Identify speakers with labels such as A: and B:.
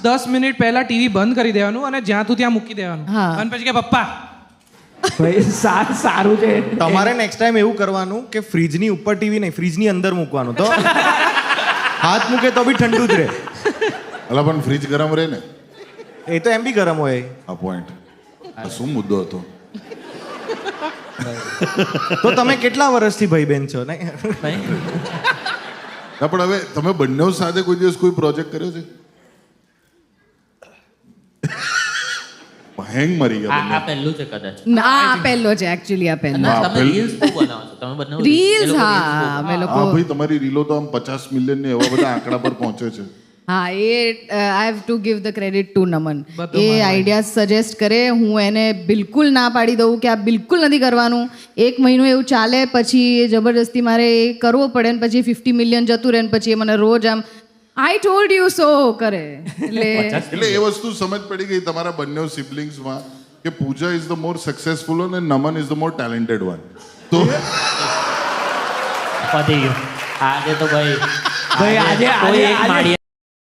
A: 5-10 minute પહેલા TV બંધ કરી દેવાનું અને જ્યાં તું ત્યાં મૂકી દેવાનું
B: હા.
A: અને પછી કે પપ્પા
C: ભાઈ સારું છે.
D: તમારે નેક્સ્ટ ટાઈમ એવું કરવાનું કે ફ્રીજની ઉપર ટીવી નહીં, ફ્રીજની અંદર મૂકવાનું, તો હાથ મૂકે તો બી ઠંડુ જ રહે.
E: અલા પણ ફ્રીજ ગરમ રહે ને,
D: એ તો એમ બી ગરમ હોય.
E: આ પોઈન્ટ. આ શું મુદ્દો હતો?
D: તો તમે કેટલા વર્ષથી ભાઈ બેન છો? નહીં
E: ના પણ હવે તમે બંને સાથે કોઈ દિવસ કોઈ પ્રોજેક્ટ કર્યો છે? હેંગ મરી ગયા બંને.
F: આ પહેલું છે કદાચ.
B: ના આ પહેલો છે એકચ્યુઅલી, આ પહેલો
F: ના,
E: હા,
F: તમે રીલ્સ બહુ બનાવો છો તમે બંને
B: રીલ્સ. હા અમે લોકો
E: હા ભાઈ, તમારી રીલો તો આમ 50 મિલિયન ને એવા બધા આંકડા પર પહોંચે છે.
B: હા એ I have to give the credit to Naman.
A: બધું
B: એ
A: મારો
B: આઈડિયા સજેસ્ટ કરે, હું એને બિલકુલ ના પાડી દઉં કે આ બિલકુલ નથી કરવાનું. 1 મહિનો એવું ચાલે, પછી એ જબરદસ્તી મારે એ કરવો પડે ને પછી 50 મિલિયન જતું રહે ને પછી એ મને રોજ આમ આઈ ટોલ્ડ યુ સો કરે.
E: એટલે એ વસ્તુ સમજ પડી ગઈ તમારા બંને સિબલિંગ્સમાં કે Pooja is the more successful one and Naman is the more talented one. તો
F: પતી ગયું આજે તો ભાઈ
C: ભાઈ આજે
F: કોઈ એક માળી